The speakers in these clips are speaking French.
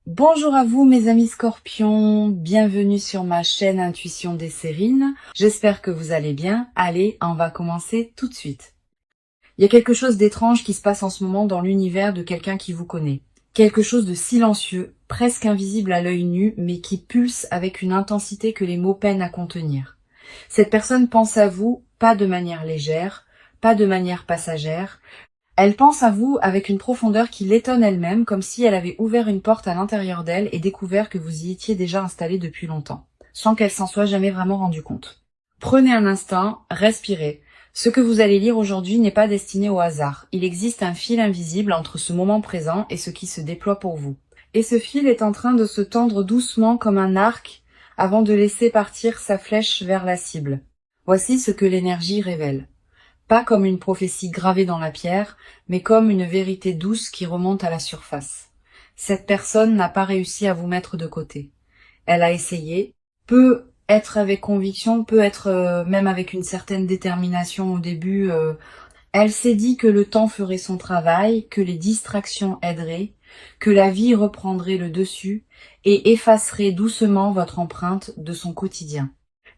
Bonjour à vous mes amis scorpions, bienvenue sur ma chaîne Intuition des Sérines. J'espère que vous allez bien. Allez, on va commencer tout de suite. Il y a quelque chose d'étrange qui se passe en ce moment dans l'univers de quelqu'un qui vous connaît. Quelque chose de silencieux, presque invisible à l'œil nu, mais qui pulse avec une intensité que les mots peinent à contenir. Cette personne pense à vous, pas de manière légère, pas de manière passagère. Elle pense à vous avec une profondeur qui l'étonne elle-même, comme si elle avait ouvert une porte à l'intérieur d'elle et découvert que vous y étiez déjà installé depuis longtemps, sans qu'elle s'en soit jamais vraiment rendue compte. Prenez un instant, respirez. Ce que vous allez lire aujourd'hui n'est pas destiné au hasard. Il existe un fil invisible entre ce moment présent et ce qui se déploie pour vous. Et ce fil est en train de se tendre doucement comme un arc avant de laisser partir sa flèche vers la cible. Voici ce que l'énergie révèle. Pas comme une prophétie gravée dans la pierre, mais comme une vérité douce qui remonte à la surface. Cette personne n'a pas réussi à vous mettre de côté. Elle a essayé, peut être avec conviction, peut être même avec une certaine détermination au début. Elle s'est dit que le temps ferait son travail, que les distractions aideraient, que la vie reprendrait le dessus et effacerait doucement votre empreinte de son quotidien.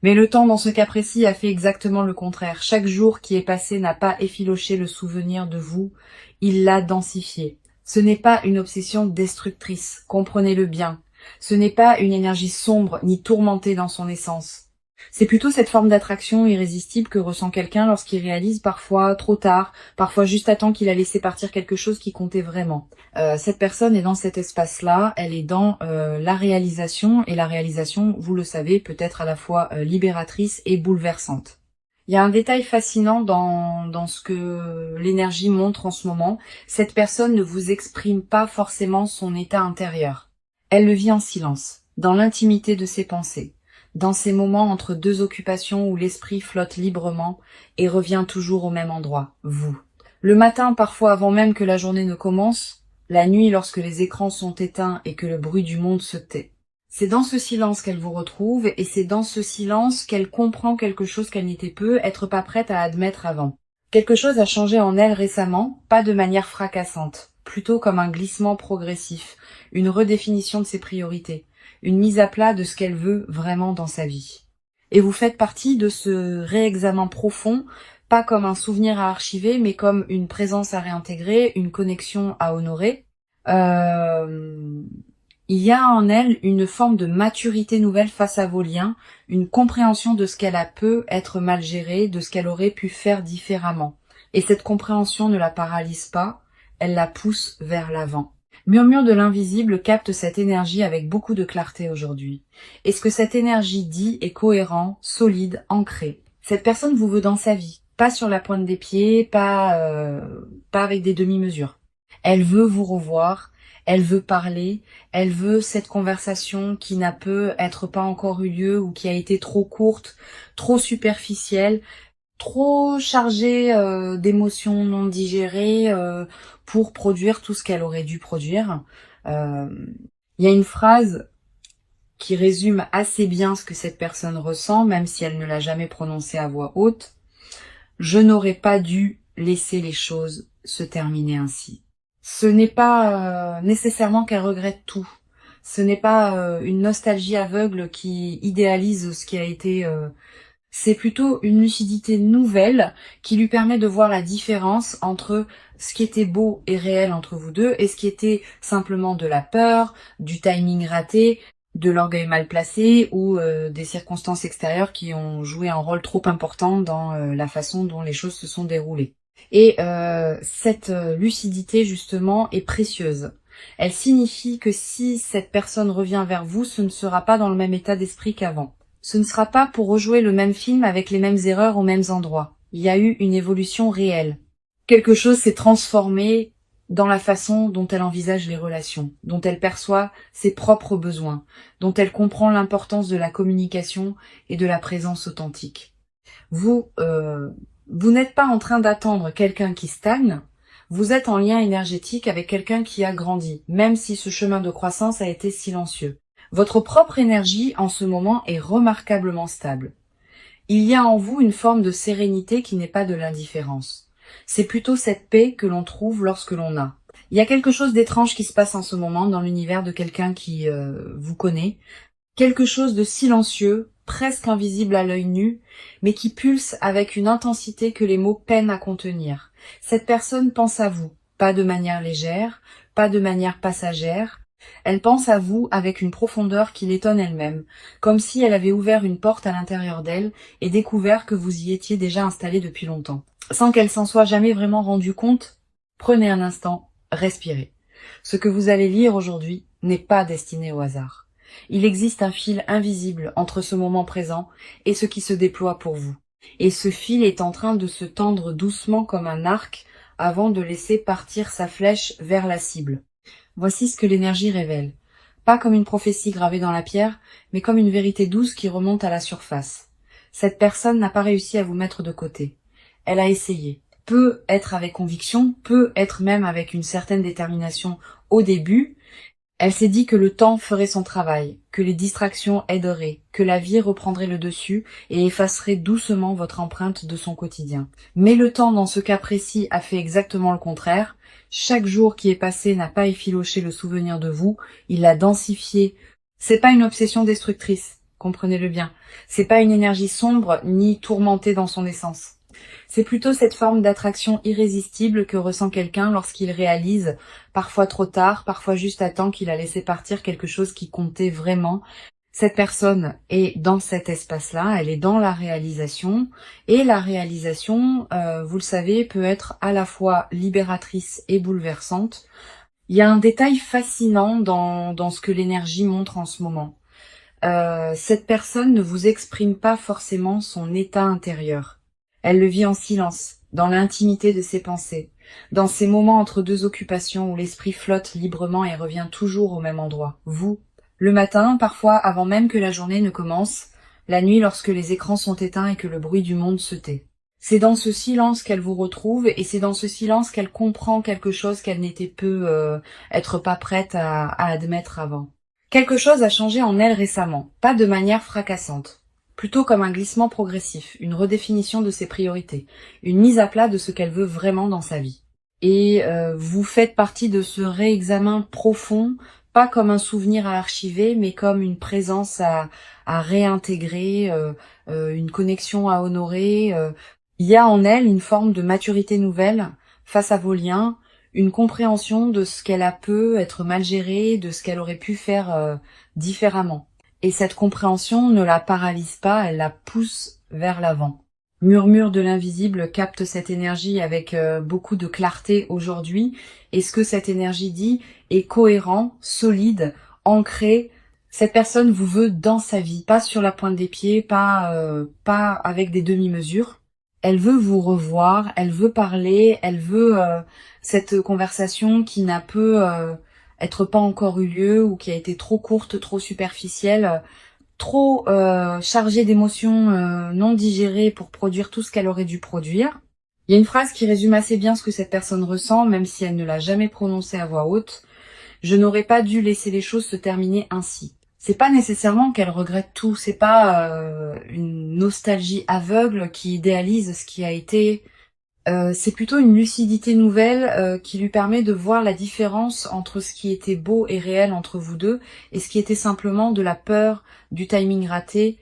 Mais le temps dans ce cas précis a fait exactement le contraire. Chaque jour qui est passé n'a pas effiloché le souvenir de vous, il l'a densifié. Ce n'est pas une obsession destructrice, comprenez-le bien. Ce n'est pas une énergie sombre ni tourmentée dans son essence. C'est plutôt cette forme d'attraction irrésistible que ressent quelqu'un lorsqu'il réalise parfois trop tard, parfois juste à temps qu'il a laissé partir quelque chose qui comptait vraiment. Cette personne est dans cet espace-là, elle est dans la réalisation, et la réalisation, vous le savez, peut être à la fois libératrice et bouleversante. Il y a un détail fascinant dans ce que l'énergie montre en ce moment. Cette personne ne vous exprime pas forcément son état intérieur. Elle le vit en silence, dans l'intimité de ses pensées, dans ces moments entre deux occupations où l'esprit flotte librement et revient toujours au même endroit, vous. Le matin, parfois avant même que la journée ne commence, la nuit lorsque les écrans sont éteints et que le bruit du monde se tait. C'est dans ce silence qu'elle vous retrouve et c'est dans ce silence qu'elle comprend quelque chose qu'elle n'était peu être pas prête à admettre avant. Quelque chose a changé en elle récemment, pas de manière fracassante, plutôt comme un glissement progressif, une redéfinition de ses priorités, une mise à plat de ce qu'elle veut vraiment dans sa vie. Et vous faites partie de ce réexamen profond, pas comme un souvenir à archiver, mais comme une présence à réintégrer, une connexion à honorer. Il y a en elle une forme de maturité nouvelle face à vos liens, une compréhension de ce qu'elle a peut être mal géré, de ce qu'elle aurait pu faire différemment. Et cette compréhension ne la paralyse pas, elle la pousse vers l'avant. Murmure de l'invisible capte cette énergie avec beaucoup de clarté aujourd'hui. Et ce que cette énergie dit est cohérent, solide, ancré. Cette personne vous veut dans sa vie, pas sur la pointe des pieds, pas avec des demi-mesures. Elle veut vous revoir, elle veut parler, elle veut cette conversation qui n'a peut être pas encore eu lieu ou qui a été trop courte, trop superficielle, trop chargée d'émotions non digérées pour produire tout ce qu'elle aurait dû produire. Il y a une phrase qui résume assez bien ce que cette personne ressent, même si elle ne l'a jamais prononcée à voix haute. Je n'aurais pas dû laisser les choses se terminer ainsi. Ce n'est pas nécessairement qu'elle regrette tout. Ce n'est pas une nostalgie aveugle qui idéalise ce qui a été. C'est plutôt une lucidité nouvelle qui lui permet de voir la différence entre ce qui était beau et réel entre vous deux et ce qui était simplement de la peur, du timing raté, de l'orgueil mal placé ou des circonstances extérieures qui ont joué un rôle trop important dans la façon dont les choses se sont déroulées. Et cette lucidité, justement, est précieuse. Elle signifie que si cette personne revient vers vous, ce ne sera pas dans le même état d'esprit qu'avant. Ce ne sera pas pour rejouer le même film avec les mêmes erreurs aux mêmes endroits. Il y a eu une évolution réelle. Quelque chose s'est transformé dans la façon dont elle envisage les relations, dont elle perçoit ses propres besoins, dont elle comprend l'importance de la communication et de la présence authentique. Vous n'êtes pas en train d'attendre quelqu'un qui stagne, vous êtes en lien énergétique avec quelqu'un qui a grandi, même si ce chemin de croissance a été silencieux. Votre propre énergie en ce moment est remarquablement stable. Il y a en vous une forme de sérénité qui n'est pas de l'indifférence. C'est plutôt cette paix que l'on trouve lorsque l'on a. Il y a quelque chose d'étrange qui se passe en ce moment dans l'univers de quelqu'un qui vous connaît. Quelque chose de silencieux, presque invisible à l'œil nu, mais qui pulse avec une intensité que les mots peinent à contenir. Cette personne pense à vous, pas de manière légère, pas de manière passagère. Elle pense à vous avec une profondeur qui l'étonne elle-même, comme si elle avait ouvert une porte à l'intérieur d'elle et découvert que vous y étiez déjà installé depuis longtemps. Sans qu'elle s'en soit jamais vraiment rendue compte, prenez un instant, respirez. Ce que vous allez lire aujourd'hui n'est pas destiné au hasard. Il existe un fil invisible entre ce moment présent et ce qui se déploie pour vous. Et ce fil est en train de se tendre doucement comme un arc avant de laisser partir sa flèche vers la cible. Voici ce que l'énergie révèle. Pas comme une prophétie gravée dans la pierre, mais comme une vérité douce qui remonte à la surface. Cette personne n'a pas réussi à vous mettre de côté. Elle a essayé. Peut être avec conviction, peut être même avec une certaine détermination au début. Elle s'est dit que le temps ferait son travail, que les distractions aideraient, que la vie reprendrait le dessus et effacerait doucement votre empreinte de son quotidien. Mais le temps, dans ce cas précis, a fait exactement le contraire. Chaque jour qui est passé n'a pas effiloché le souvenir de vous, il l'a densifié. C'est pas une obsession destructrice, comprenez-le bien. C'est pas une énergie sombre ni tourmentée dans son essence. C'est plutôt cette forme d'attraction irrésistible que ressent quelqu'un lorsqu'il réalise, parfois trop tard, parfois juste à temps qu'il a laissé partir quelque chose qui comptait vraiment. Cette personne est dans cet espace-là, elle est dans la réalisation, et la réalisation, vous le savez, peut être à la fois libératrice et bouleversante. Il y a un détail fascinant dans ce que l'énergie montre en ce moment. Cette personne ne vous exprime pas forcément son état intérieur. Elle le vit en silence, dans l'intimité de ses pensées, dans ces moments entre deux occupations où l'esprit flotte librement et revient toujours au même endroit, vous. Le matin, parfois avant même que la journée ne commence, la nuit lorsque les écrans sont éteints et que le bruit du monde se tait. C'est dans ce silence qu'elle vous retrouve et c'est dans ce silence qu'elle comprend quelque chose qu'elle n'était être pas prête à admettre avant. Quelque chose a changé en elle récemment, pas de manière fracassante. Plutôt comme un glissement progressif, une redéfinition de ses priorités, une mise à plat de ce qu'elle veut vraiment dans sa vie. Et vous faites partie de ce réexamen profond, pas comme un souvenir à archiver, mais comme une présence à réintégrer, une connexion à honorer. Il y a en elle une forme de maturité nouvelle face à vos liens, une compréhension de ce qu'elle a pu être mal géré, de ce qu'elle aurait pu faire différemment. Et cette compréhension ne la paralyse pas, elle la pousse vers l'avant. Murmure de l'invisible capte cette énergie avec beaucoup de clarté aujourd'hui. Et ce que cette énergie dit est cohérent, solide, ancré. Cette personne vous veut dans sa vie, pas sur la pointe des pieds, pas avec des demi-mesures. Elle veut vous revoir, elle veut parler, elle veut cette conversation qui n'a pu être pas encore eu lieu ou qui a été trop courte, trop superficielle, trop chargée d'émotions non digérées pour produire tout ce qu'elle aurait dû produire. Il y a une phrase qui résume assez bien ce que cette personne ressent, même si elle ne l'a jamais prononcée à voix haute. Je n'aurais pas dû laisser les choses se terminer ainsi. C'est pas nécessairement qu'elle regrette tout, c'est pas une nostalgie aveugle qui idéalise ce qui a été. C'est plutôt une lucidité nouvelle qui lui permet de voir la différence entre ce qui était beau et réel entre vous deux et ce qui était simplement de la peur, du timing raté,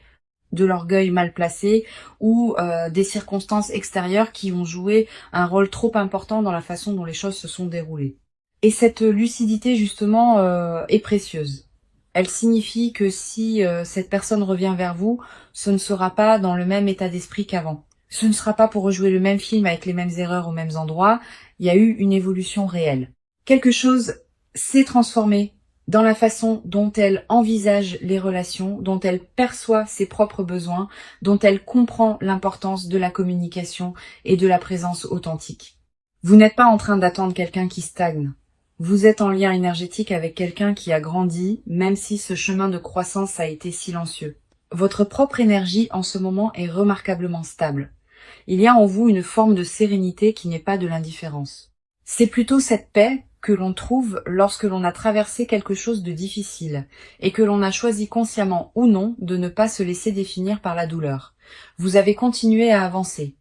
de l'orgueil mal placé ou des circonstances extérieures qui ont joué un rôle trop important dans la façon dont les choses se sont déroulées. Et cette lucidité justement est précieuse. Elle signifie que si cette personne revient vers vous, ce ne sera pas dans le même état d'esprit qu'avant. Ce ne sera pas pour rejouer le même film avec les mêmes erreurs aux mêmes endroits. Il y a eu une évolution réelle. Quelque chose s'est transformé dans la façon dont elle envisage les relations, dont elle perçoit ses propres besoins, dont elle comprend l'importance de la communication et de la présence authentique. Vous n'êtes pas en train d'attendre quelqu'un qui stagne. Vous êtes en lien énergétique avec quelqu'un qui a grandi, même si ce chemin de croissance a été silencieux. Votre propre énergie en ce moment est remarquablement stable. Il y a en vous une forme de sérénité qui n'est pas de l'indifférence. C'est plutôt cette paix que l'on trouve lorsque l'on a traversé quelque chose de difficile et que l'on a choisi consciemment ou non de ne pas se laisser définir par la douleur. Vous avez continué à avancer.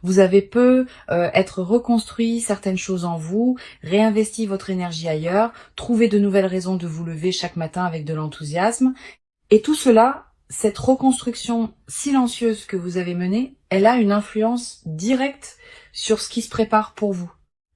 Vous avez peu être reconstruit certaines choses en vous, réinvesti votre énergie ailleurs, trouvé de nouvelles raisons de vous lever chaque matin avec de l'enthousiasme. Et tout cela, cette reconstruction silencieuse que vous avez menée, elle a une influence directe sur ce qui se prépare pour vous.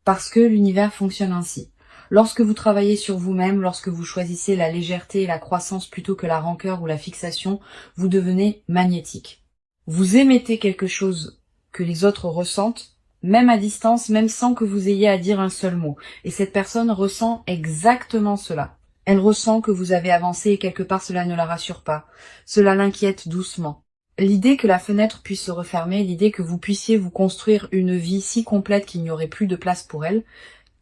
Parce que l'univers fonctionne ainsi. Lorsque vous travaillez sur vous-même, lorsque vous choisissez la légèreté et la croissance plutôt que la rancœur ou la fixation, vous devenez magnétique. Vous émettez quelque chose que les autres ressentent, même à distance, même sans que vous ayez à dire un seul mot. Et cette personne ressent exactement cela. Elle ressent que vous avez avancé et quelque part cela ne la rassure pas. Cela l'inquiète doucement. L'idée que la fenêtre puisse se refermer, l'idée que vous puissiez vous construire une vie si complète qu'il n'y aurait plus de place pour elle,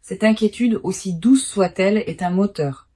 cette inquiétude, aussi douce soit-elle, est un moteur.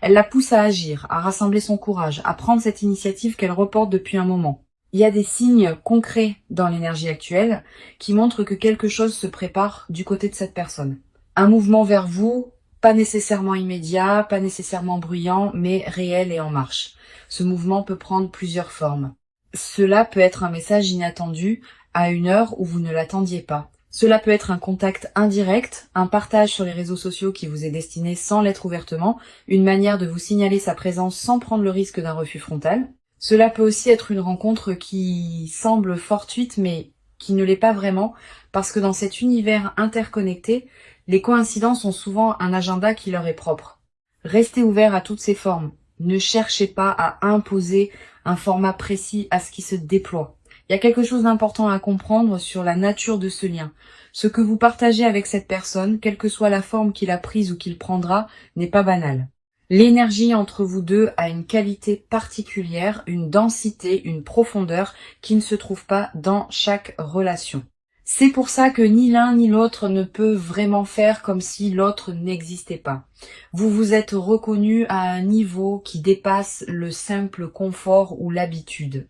Elle la pousse à agir, à rassembler son courage, à prendre cette initiative qu'elle reporte depuis un moment. Il y a des signes concrets dans l'énergie actuelle qui montrent que quelque chose se prépare du côté de cette personne. Un mouvement vers vous, pas nécessairement immédiat, pas nécessairement bruyant, mais réel et en marche. Ce mouvement peut prendre plusieurs formes. Cela peut être un message inattendu à une heure où vous ne l'attendiez pas. Cela peut être un contact indirect, un partage sur les réseaux sociaux qui vous est destiné sans l'être ouvertement, une manière de vous signaler sa présence sans prendre le risque d'un refus frontal. Cela peut aussi être une rencontre qui semble fortuite mais qui ne l'est pas vraiment, parce que dans cet univers interconnecté, les coïncidences ont souvent un agenda qui leur est propre. Restez ouvert à toutes ces formes. Ne cherchez pas à imposer un format précis à ce qui se déploie. Il y a quelque chose d'important à comprendre sur la nature de ce lien. Ce que vous partagez avec cette personne, quelle que soit la forme qu'il a prise ou qu'il prendra, n'est pas banal. L'énergie entre vous deux a une qualité particulière, une densité, une profondeur qui ne se trouve pas dans chaque relation. C'est pour ça que ni l'un ni l'autre ne peut vraiment faire comme si l'autre n'existait pas. Vous vous êtes reconnus à un niveau qui dépasse le simple confort ou l'habitude.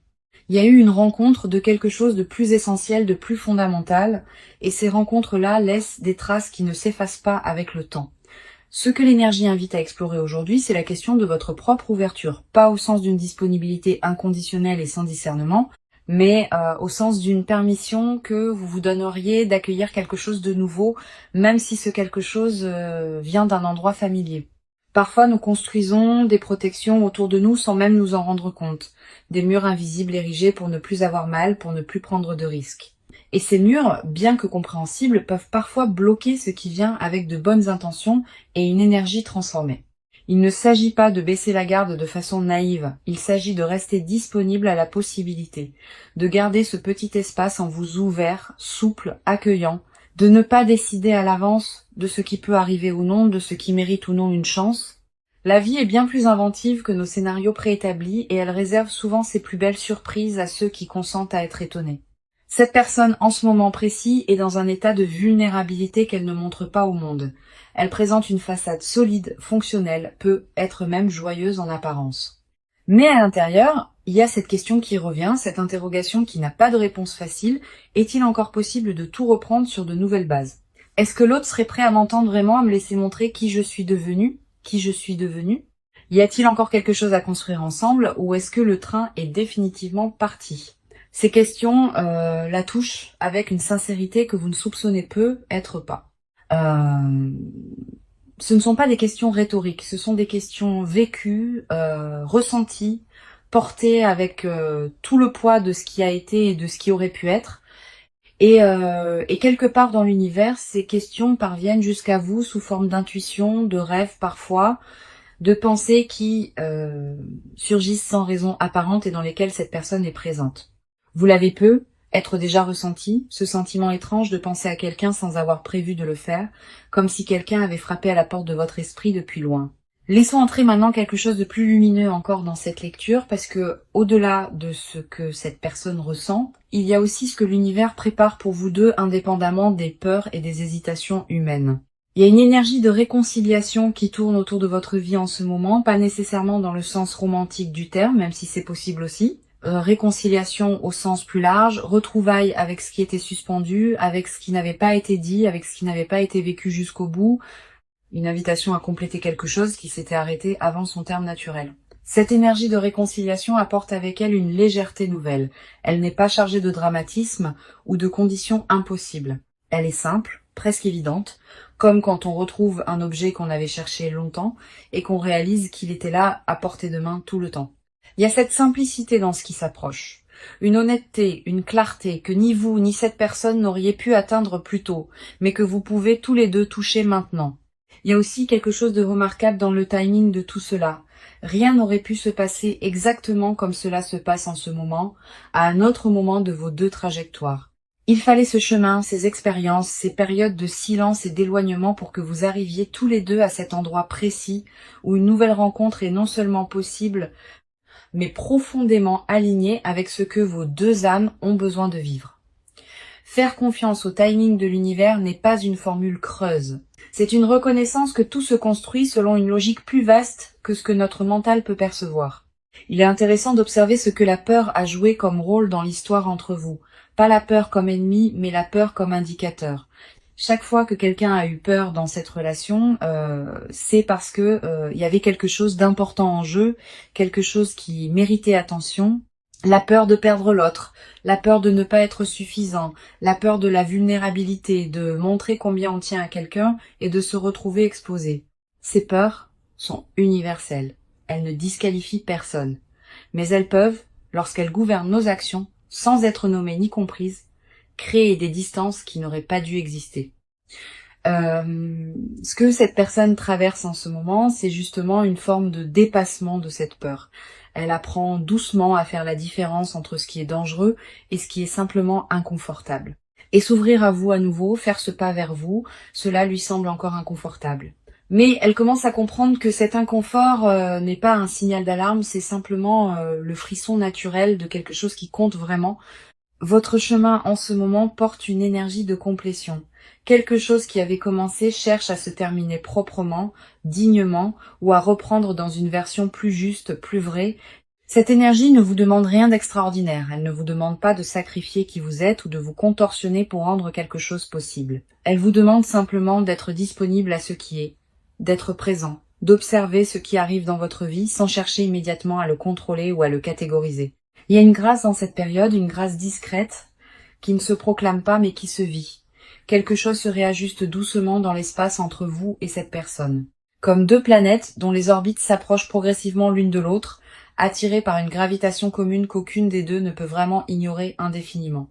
Il y a eu une rencontre de quelque chose de plus essentiel, de plus fondamental, et ces rencontres-là laissent des traces qui ne s'effacent pas avec le temps. Ce que l'énergie invite à explorer aujourd'hui, c'est la question de votre propre ouverture, pas au sens d'une disponibilité inconditionnelle et sans discernement, mais au sens d'une permission que vous vous donneriez d'accueillir quelque chose de nouveau, même si ce quelque chose vient d'un endroit familier. Parfois, nous construisons des protections autour de nous sans même nous en rendre compte, des murs invisibles érigés pour ne plus avoir mal, pour ne plus prendre de risques. Et ces murs, bien que compréhensibles, peuvent parfois bloquer ce qui vient avec de bonnes intentions et une énergie transformée. Il ne s'agit pas de baisser la garde de façon naïve, il s'agit de rester disponible à la possibilité, de garder ce petit espace en vous ouvert, souple, accueillant, de ne pas décider à l'avance de ce qui peut arriver ou non, de ce qui mérite ou non une chance. La vie est bien plus inventive que nos scénarios préétablis et elle réserve souvent ses plus belles surprises à ceux qui consentent à être étonnés. Cette personne, en ce moment précis, est dans un état de vulnérabilité qu'elle ne montre pas au monde. Elle présente une façade solide, fonctionnelle, peut être même joyeuse en apparence. Mais à l'intérieur, il y a cette question qui revient, cette interrogation qui n'a pas de réponse facile. Est-il encore possible de tout reprendre sur de nouvelles bases? Est-ce que l'autre serait prêt à m'entendre vraiment, à me laisser montrer qui je suis devenue, qui je suis devenue? Y a-t-il encore quelque chose à construire ensemble, ou est-ce que le train est définitivement parti? Ces questions la touchent avec une sincérité que vous ne soupçonnez peu être pas. Ce ne sont pas des questions rhétoriques, ce sont des questions vécues, ressenties, portées avec tout le poids de ce qui a été et de ce qui aurait pu être. Et quelque part dans l'univers, ces questions parviennent jusqu'à vous sous forme d'intuition, de rêves parfois, de pensées qui surgissent sans raison apparente et dans lesquelles cette personne est présente. Vous l'avez peu, être déjà ressenti, ce sentiment étrange de penser à quelqu'un sans avoir prévu de le faire, comme si quelqu'un avait frappé à la porte de votre esprit depuis loin. Laissons entrer maintenant quelque chose de plus lumineux encore dans cette lecture, parce que, au-delà de ce que cette personne ressent, il y a aussi ce que l'univers prépare pour vous deux indépendamment des peurs et des hésitations humaines. Il y a une énergie de réconciliation qui tourne autour de votre vie en ce moment, pas nécessairement dans le sens romantique du terme, même si c'est possible aussi. Réconciliation au sens plus large, retrouvailles avec ce qui était suspendu, avec ce qui n'avait pas été dit, avec ce qui n'avait pas été vécu jusqu'au bout, une invitation à compléter quelque chose qui s'était arrêté avant son terme naturel. Cette énergie de réconciliation apporte avec elle une légèreté nouvelle. Elle n'est pas chargée de dramatisme ou de conditions impossibles. Elle est simple, presque évidente, comme quand on retrouve un objet qu'on avait cherché longtemps et qu'on réalise qu'il était là à portée de main tout le temps. Il y a cette simplicité dans ce qui s'approche. Une honnêteté, une clarté que ni vous ni cette personne n'auriez pu atteindre plus tôt, mais que vous pouvez tous les deux toucher maintenant. Il y a aussi quelque chose de remarquable dans le timing de tout cela. Rien n'aurait pu se passer exactement comme cela se passe en ce moment, à un autre moment de vos deux trajectoires. Il fallait ce chemin, ces expériences, ces périodes de silence et d'éloignement pour que vous arriviez tous les deux à cet endroit précis où une nouvelle rencontre est non seulement possible, mais profondément alignée avec ce que vos deux âmes ont besoin de vivre. Faire confiance au timing de l'univers n'est pas une formule creuse. C'est une reconnaissance que tout se construit selon une logique plus vaste que ce que notre mental peut percevoir. Il est intéressant d'observer ce que la peur a joué comme rôle dans l'histoire entre vous. Pas la peur comme ennemi, mais la peur comme indicateur. Chaque fois que quelqu'un a eu peur dans cette relation, c'est parce que il y avait quelque chose d'important en jeu, quelque chose qui méritait attention. La peur de perdre l'autre, la peur de ne pas être suffisant, la peur de la vulnérabilité, de montrer combien on tient à quelqu'un et de se retrouver exposé. Ces peurs sont universelles. Elles ne disqualifient personne. Mais elles peuvent, lorsqu'elles gouvernent nos actions, sans être nommées ni comprises, créer des distances qui n'auraient pas dû exister. Ce que cette personne traverse en ce moment, c'est justement une forme de dépassement de cette peur. Elle apprend doucement à faire la différence entre ce qui est dangereux et ce qui est simplement inconfortable. Et s'ouvrir à vous à nouveau, faire ce pas vers vous, cela lui semble encore inconfortable. Mais elle commence à comprendre que cet inconfort n'est pas un signal d'alarme, c'est simplement le frisson naturel de quelque chose qui compte vraiment. Votre chemin en ce moment porte une énergie de complétion. Quelque chose qui avait commencé cherche à se terminer proprement, dignement, ou à reprendre dans une version plus juste, plus vraie. Cette énergie ne vous demande rien d'extraordinaire, elle ne vous demande pas de sacrifier qui vous êtes ou de vous contorsionner pour rendre quelque chose possible. Elle vous demande simplement d'être disponible à ce qui est, d'être présent, d'observer ce qui arrive dans votre vie sans chercher immédiatement à le contrôler ou à le catégoriser. Il y a une grâce dans cette période, une grâce discrète, qui ne se proclame pas mais qui se vit. Quelque chose se réajuste doucement dans l'espace entre vous et cette personne. Comme deux planètes dont les orbites s'approchent progressivement l'une de l'autre, attirées par une gravitation commune qu'aucune des deux ne peut vraiment ignorer indéfiniment.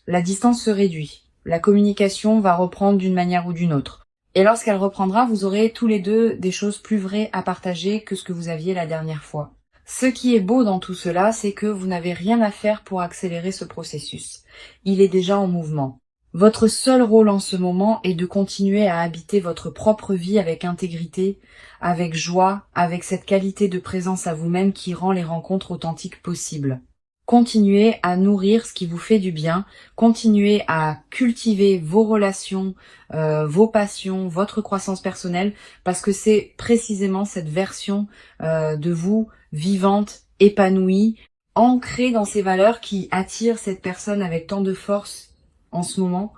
La distance se réduit. La communication va reprendre d'une manière ou d'une autre. Et lorsqu'elle reprendra, vous aurez tous les deux des choses plus vraies à partager que ce que vous aviez la dernière fois. Ce qui est beau dans tout cela, c'est que vous n'avez rien à faire pour accélérer ce processus. Il est déjà en mouvement. Votre seul rôle en ce moment est de continuer à habiter votre propre vie avec intégrité, avec joie, avec cette qualité de présence à vous-même qui rend les rencontres authentiques possibles. Continuez à nourrir ce qui vous fait du bien, continuez à cultiver vos relations, vos passions, votre croissance personnelle, parce que c'est précisément cette version de vous vivante, épanouie, ancrée dans ces valeurs qui attire cette personne avec tant de force en ce moment.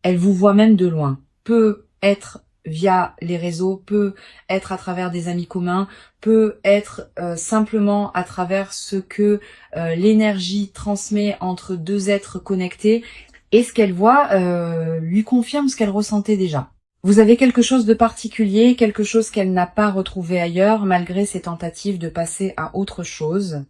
Elle vous voit même de loin, peut être via les réseaux, peut être à travers des amis communs, peut être simplement à travers ce que l'énergie transmet entre deux êtres connectés, et ce qu'elle voit lui confirme ce qu'elle ressentait déjà. Vous avez quelque chose de particulier, quelque chose qu'elle n'a pas retrouvé ailleurs, malgré ses tentatives de passer à autre chose,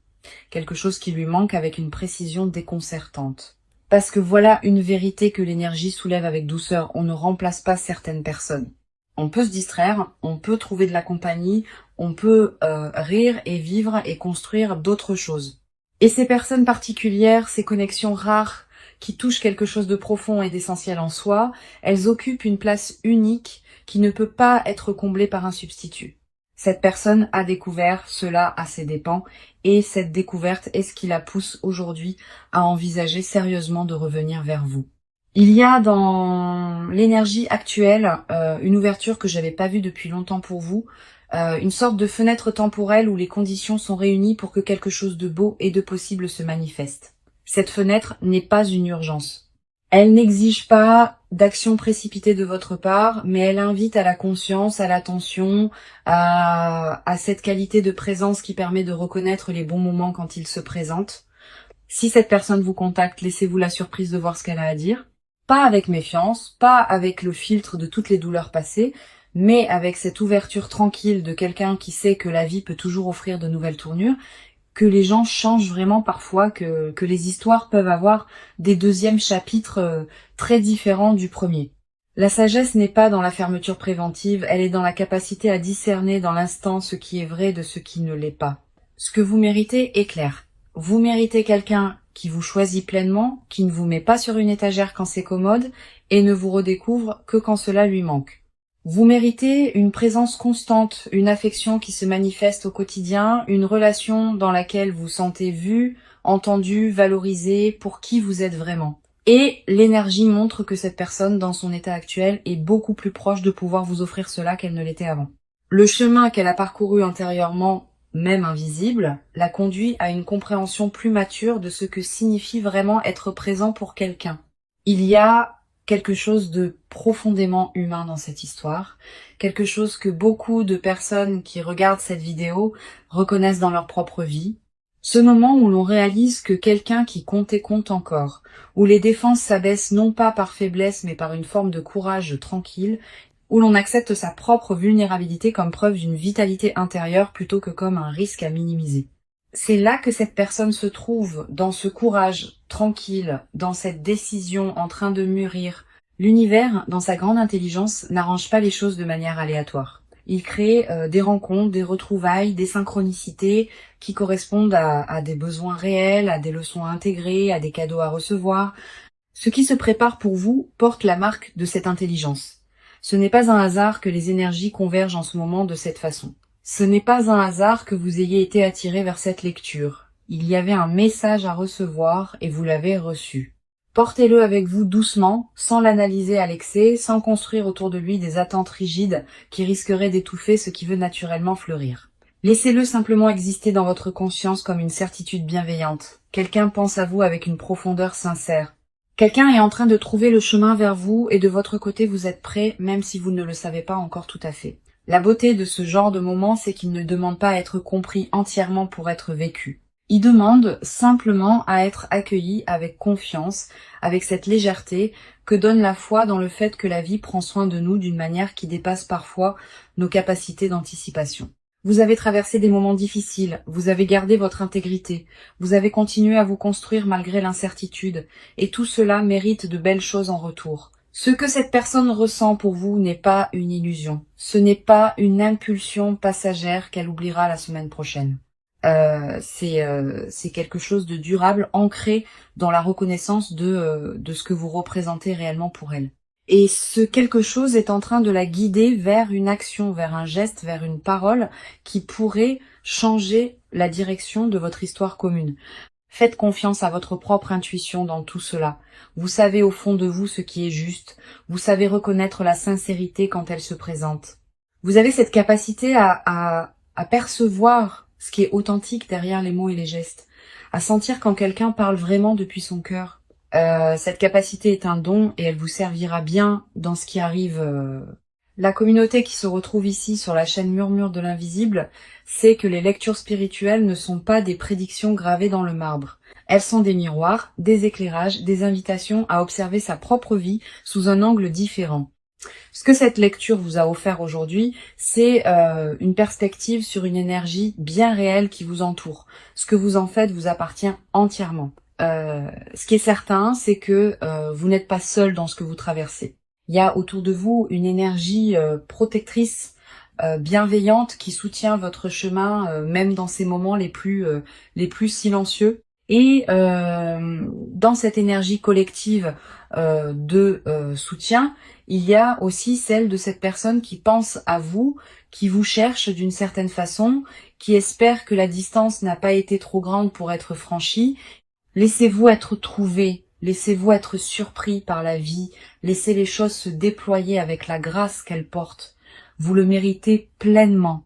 quelque chose qui lui manque avec une précision déconcertante. Parce que voilà une vérité que l'énergie soulève avec douceur, on ne remplace pas certaines personnes. On peut se distraire, on peut trouver de la compagnie, on peut rire et vivre et construire d'autres choses. Et ces personnes particulières, ces connexions rares qui touchent quelque chose de profond et d'essentiel en soi, elles occupent une place unique qui ne peut pas être comblée par un substitut. Cette personne a découvert cela à ses dépens et cette découverte est ce qui la pousse aujourd'hui à envisager sérieusement de revenir vers vous. Il y a dans l'énergie actuelle une ouverture que j'avais pas vue depuis longtemps pour vous, une sorte de fenêtre temporelle où les conditions sont réunies pour que quelque chose de beau et de possible se manifeste. Cette fenêtre n'est pas une urgence. Elle n'exige pas d'action précipitée de votre part, mais elle invite à la conscience, à l'attention, à cette qualité de présence qui permet de reconnaître les bons moments quand ils se présentent. Si cette personne vous contacte, laissez-vous la surprise de voir ce qu'elle a à dire. Pas avec méfiance, pas avec le filtre de toutes les douleurs passées, mais avec cette ouverture tranquille de quelqu'un qui sait que la vie peut toujours offrir de nouvelles tournures, que les gens changent vraiment parfois, que les histoires peuvent avoir des deuxièmes chapitres très différents du premier. La sagesse n'est pas dans la fermeture préventive, elle est dans la capacité à discerner dans l'instant ce qui est vrai de ce qui ne l'est pas. Ce que vous méritez est clair. Vous méritez quelqu'un qui vous choisit pleinement, qui ne vous met pas sur une étagère quand c'est commode et ne vous redécouvre que quand cela lui manque. Vous méritez une présence constante, une affection qui se manifeste au quotidien, une relation dans laquelle vous sentez vu, entendu, valorisé pour qui vous êtes vraiment. Et l'énergie montre que cette personne, dans son état actuel, est beaucoup plus proche de pouvoir vous offrir cela qu'elle ne l'était avant. Le chemin qu'elle a parcouru intérieurement, même invisible, la conduit à une compréhension plus mature de ce que signifie vraiment être présent pour quelqu'un. Il y a quelque chose de profondément humain dans cette histoire, quelque chose que beaucoup de personnes qui regardent cette vidéo reconnaissent dans leur propre vie. Ce moment où l'on réalise que quelqu'un qui comptait compte encore, où les défenses s'abaissent non pas par faiblesse mais par une forme de courage tranquille, où l'on accepte sa propre vulnérabilité comme preuve d'une vitalité intérieure plutôt que comme un risque à minimiser. C'est là que cette personne se trouve, dans ce courage tranquille, dans cette décision en train de mûrir. L'univers, dans sa grande intelligence, n'arrange pas les choses de manière aléatoire. Il crée des rencontres, des retrouvailles, des synchronicités qui correspondent à des besoins réels, à des leçons à intégrer, à des cadeaux à recevoir. Ce qui se prépare pour vous porte la marque de cette intelligence. Ce n'est pas un hasard que les énergies convergent en ce moment de cette façon. Ce n'est pas un hasard que vous ayez été attiré vers cette lecture. Il y avait un message à recevoir et vous l'avez reçu. Portez-le avec vous doucement, sans l'analyser à l'excès, sans construire autour de lui des attentes rigides qui risqueraient d'étouffer ce qui veut naturellement fleurir. Laissez-le simplement exister dans votre conscience comme une certitude bienveillante. Quelqu'un pense à vous avec une profondeur sincère. Quelqu'un est en train de trouver le chemin vers vous et de votre côté vous êtes prêt, même si vous ne le savez pas encore tout à fait. La beauté de ce genre de moment, c'est qu'il ne demande pas à être compris entièrement pour être vécu. Il demande simplement à être accueilli avec confiance, avec cette légèreté que donne la foi dans le fait que la vie prend soin de nous d'une manière qui dépasse parfois nos capacités d'anticipation. Vous avez traversé des moments difficiles, vous avez gardé votre intégrité, vous avez continué à vous construire malgré l'incertitude, et tout cela mérite de belles choses en retour. Ce que cette personne ressent pour vous n'est pas une illusion, ce n'est pas une impulsion passagère qu'elle oubliera la semaine prochaine. C'est quelque chose de durable, ancré dans la reconnaissance de ce que vous représentez réellement pour elle. Et ce quelque chose est en train de la guider vers une action, vers un geste, vers une parole qui pourrait changer la direction de votre histoire commune. Faites confiance à votre propre intuition dans tout cela. Vous savez au fond de vous ce qui est juste. Vous savez reconnaître la sincérité quand elle se présente. Vous avez cette capacité à percevoir ce qui est authentique derrière les mots et les gestes, à sentir quand quelqu'un parle vraiment depuis son cœur. Cette capacité est un don et elle vous servira bien dans ce qui arrive. La communauté qui se retrouve ici sur la chaîne Murmure de l'Invisible sait que les lectures spirituelles ne sont pas des prédictions gravées dans le marbre. Elles sont des miroirs, des éclairages, des invitations à observer sa propre vie sous un angle différent. Ce que cette lecture vous a offert aujourd'hui, c'est une perspective sur une énergie bien réelle qui vous entoure. Ce que vous en faites vous appartient entièrement. Ce qui est certain, c'est que vous n'êtes pas seul dans ce que vous traversez. Il y a autour de vous une énergie protectrice, bienveillante qui soutient votre chemin, même dans ces moments les plus silencieux. Et dans cette énergie collective de soutien, il y a aussi celle de cette personne qui pense à vous, qui vous cherche d'une certaine façon, qui espère que la distance n'a pas été trop grande pour être franchie. Laissez-vous être trouvé, laissez-vous être surpris par la vie, laissez les choses se déployer avec la grâce qu'elles portent. Vous le méritez pleinement.